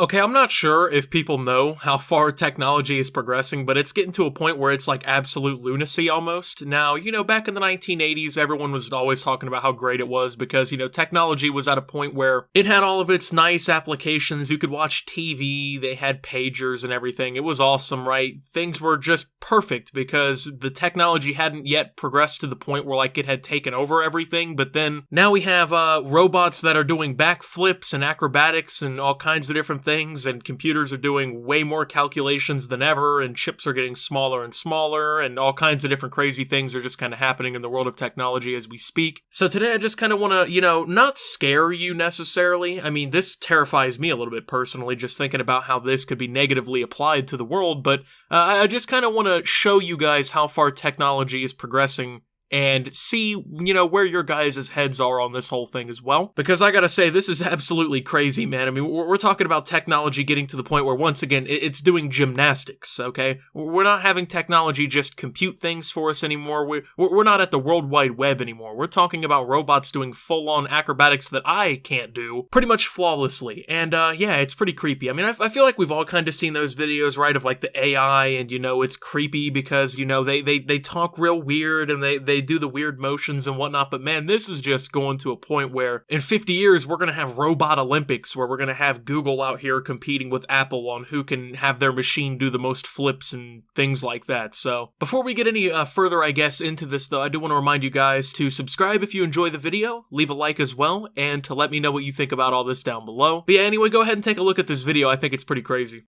Okay, I'm not sure if people know how far technology is progressing, but it's getting to a point where it's like absolute lunacy almost. Now, back in the 1980s, everyone was always talking about how great it was because, technology was at a point where it had all of its nice applications. You could watch TV, they had pagers and everything. It was awesome, right? Things were just perfect because the technology hadn't yet progressed to the point where like it had taken over everything. But then now we have robots that are doing backflips and acrobatics and all kinds of different things, and computers are doing way more calculations than ever, and chips are getting smaller and smaller, and all kinds of different crazy things are just kind of happening in the world of technology as we speak. So today I just kind of want to, not scare you necessarily. I mean, this terrifies me a little bit personally, just thinking about how this could be negatively applied to the world, but I just kind of want to show you guys how far technology is progressing and see, where your guys' heads are on this whole thing as well. Because I gotta say, this is absolutely crazy, man. I mean, we're talking about technology getting to the point where, once again, it's doing gymnastics, okay? We're not having technology just compute things for us anymore. We're not at the World Wide Web anymore. We're talking about robots doing full-on acrobatics that I can't do pretty much flawlessly. And, yeah, it's pretty creepy. I mean, I feel like we've all kind of seen those videos, right, of, like, the AI, and, it's creepy because, they talk real weird, and they do the weird motions and whatnot, but man, this is just going to a point where in 50 years, we're going to have robot Olympics where we're going to have Google out here competing with Apple on who can have their machine do the most flips and things like that. So before we get any further, I guess, into this though, I do want to remind you guys to subscribe if you enjoy the video, leave a like as well, and to let me know what you think about all this down below. But yeah, anyway, go ahead and take a look at this video. I think it's pretty crazy.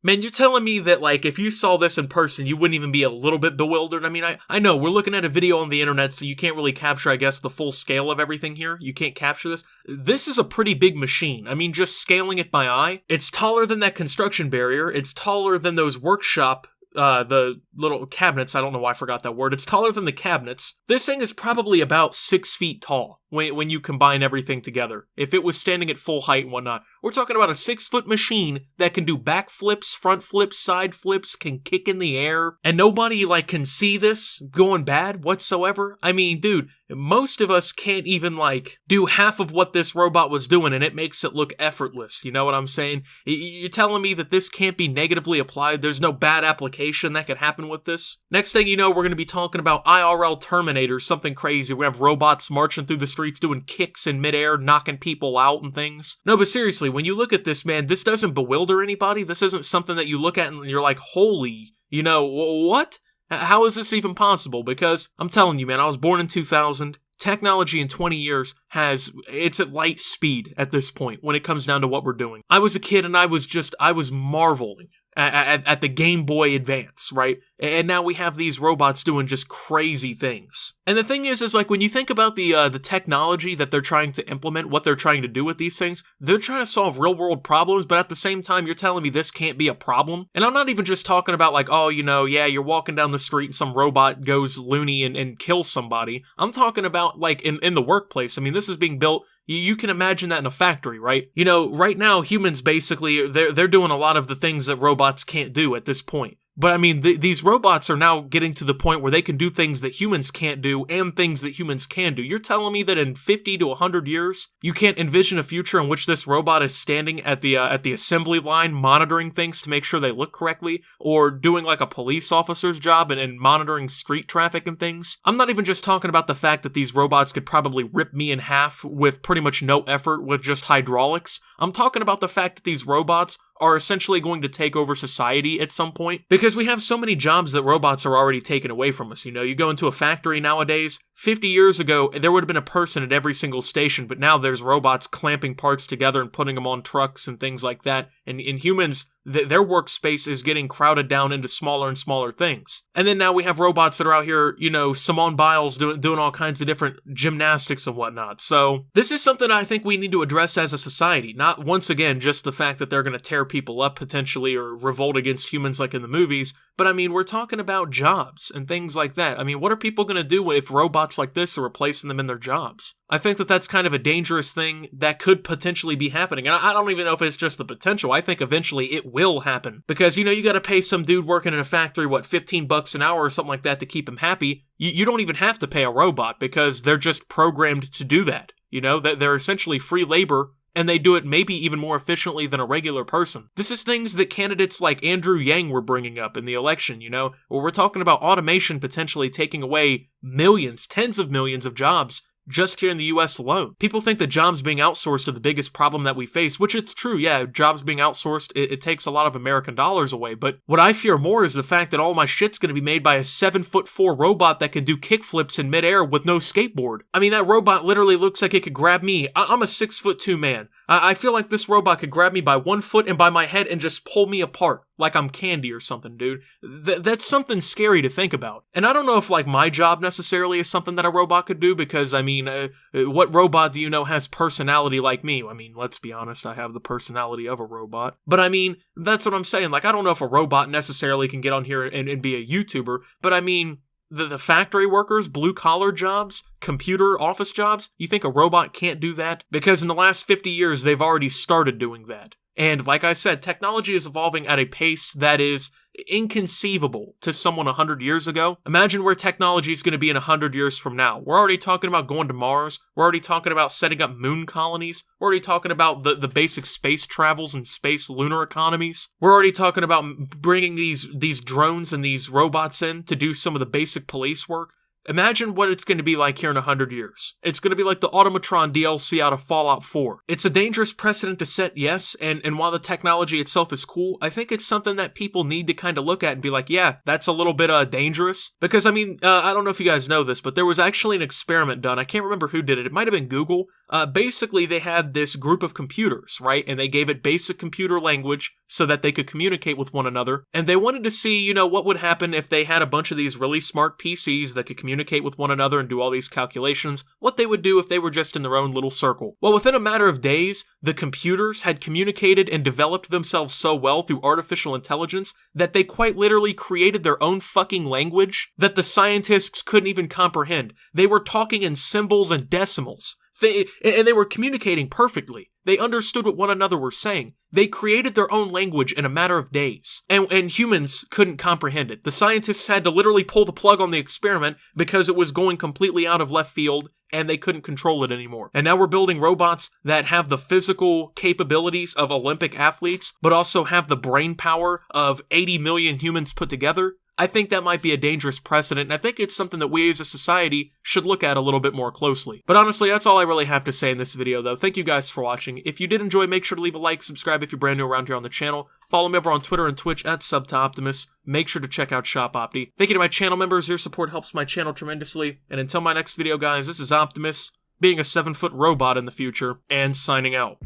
Man, you're telling me that, like, if you saw this in person, you wouldn't even be a little bit bewildered? I mean, I know, we're looking at a video on the internet, so you can't really capture, I guess, the full scale of everything here. You can't capture this. This is a pretty big machine. I mean, just scaling it by eye. It's taller than that construction barrier. It's taller than those workshop the little cabinets. I don't know why I forgot that word. It's taller than the cabinets. This thing is probably about 6 feet tall when you combine everything together. If it was standing at full height and whatnot. We're talking about a 6-foot machine that can do back flips, front flips, side flips, can kick in the air, and nobody, like, can see this going bad whatsoever. I mean, dude, most of us can't even, like, do half of what this robot was doing, and it makes it look effortless. You know what I'm saying? You're telling me that this can't be negatively applied? There's no bad application that could happen with this? Next thing you know, we're going to be talking about IRL Terminators, something crazy. We have robots marching through the streets doing kicks in midair, knocking people out and things. No, but seriously, when you look at this, man, this doesn't bewilder anybody. This isn't something that you look at and you're like, holy, what? How is this even possible? Because I'm telling you, man, I was born in 2000. Technology in 20 years it's at light speed at this point when it comes down to what we're doing. I was a kid and I was marveling at the Game Boy Advance, right? And now we have these robots doing just crazy things. And the thing is like when you think about the technology that they're trying to implement, what they're trying to do with these things, they're trying to solve real world problems, but at the same time, you're telling me this can't be a problem? And I'm not even just talking about like, oh, yeah, you're walking down the street and some robot goes loony and kills somebody. I'm talking about like in the workplace. I mean, this is being built. You can imagine that in a factory, right? Right now, humans basically, they're doing a lot of the things that robots can't do at this point. But I mean, these robots are now getting to the point where they can do things that humans can't do and things that humans can do. You're telling me that in 50 to 100 years, you can't envision a future in which this robot is standing at the assembly line monitoring things to make sure they look correctly, or doing like a police officer's job and monitoring street traffic and things? I'm not even just talking about the fact that these robots could probably rip me in half with pretty much no effort with just hydraulics. I'm talking about the fact that these robots are essentially going to take over society at some point, because we have so many jobs that robots are already taking away from us. You go into a factory nowadays, 50 years ago, there would have been a person at every single station, but now there's robots clamping parts together and putting them on trucks and things like that, and humans, their workspace is getting crowded down into smaller and smaller things. And then now we have robots that are out here, Simone Biles doing all kinds of different gymnastics and whatnot. So this is something I think we need to address as a society. Not, once again, just the fact that they're going to tear people up potentially or revolt against humans like in the movies, but I mean, we're talking about jobs and things like that. I mean, what are people going to do if robots like this are replacing them in their jobs? I think that that's kind of a dangerous thing that could potentially be happening. And I don't even know if it's just the potential. I think eventually it will happen. Because, you got to pay some dude working in a factory, $15 an hour or something like that to keep him happy. You don't even have to pay a robot because they're just programmed to do that. They're essentially free labor, and they do it maybe even more efficiently than a regular person. This is things that candidates like Andrew Yang were bringing up in the election, where we're talking about automation potentially taking away millions, tens of millions of jobs just here in the US alone. People think that jobs being outsourced are the biggest problem that we face, which it's true, yeah, jobs being outsourced, it takes a lot of American dollars away, but what I fear more is the fact that all my shit's gonna be made by a 7'4" robot that can do kickflips in midair with no skateboard. I mean, that robot literally looks like it could grab me. I'm a 6'2" man. I feel like this robot could grab me by 1 foot and by my head and just pull me apart like I'm candy or something, dude. That's something scary to think about. And I don't know if, my job necessarily is something that a robot could do, because, I mean, what robot do you know has personality like me? I mean, let's be honest, I have the personality of a robot. But, I mean, that's what I'm saying. I don't know if a robot necessarily can get on here and be a YouTuber, but, I mean, the factory workers, blue-collar jobs, computer office jobs, you think a robot can't do that? Because in the last 50 years, they've already started doing that. And like I said, technology is evolving at a pace that is inconceivable to someone 100 years ago. Imagine where technology is going to be in 100 years from now. We're already talking about going to Mars. We're already talking about setting up moon colonies. We're already talking about the basic space travels and space lunar economies. We're already talking about bringing these drones and these robots in to do some of the basic police work. Imagine what it's going to be like here in 100 years. It's going to be like the Automatron DLC out of Fallout 4. It's a dangerous precedent to set, yes, and while the technology itself is cool, I think it's something that people need to kind of look at and be like, yeah, that's a little bit dangerous. Because, I mean, I don't know if you guys know this, but there was actually an experiment done. I can't remember who did it. It might have been Google. Basically, they had this group of computers, right? And they gave it basic computer language so that they could communicate with one another. And they wanted to see, what would happen if they had a bunch of these really smart PCs that could communicate with one another and do all these calculations, what they would do if they were just in their own little circle. Well, within a matter of days, the computers had communicated and developed themselves so well through artificial intelligence that they quite literally created their own fucking language that the scientists couldn't even comprehend. They were talking in symbols and decimals. And they were communicating perfectly. They understood what one another were saying. They created their own language in a matter of days. And humans couldn't comprehend it. The scientists had to literally pull the plug on the experiment because it was going completely out of left field and they couldn't control it anymore. And now we're building robots that have the physical capabilities of Olympic athletes, but also have the brain power of 80 million humans put together. I think that might be a dangerous precedent, and I think it's something that we as a society should look at a little bit more closely. But honestly, that's all I really have to say in this video, though. Thank you guys for watching. If you did enjoy, make sure to leave a like, subscribe if you're brand new around here on the channel. Follow me over on Twitter and Twitch at SubToOptimus. Make sure to check out Shop Opti. Thank you to my channel members. Your support helps my channel tremendously. And until my next video, guys, this is Optimus, being a 7-foot robot in the future, and signing out.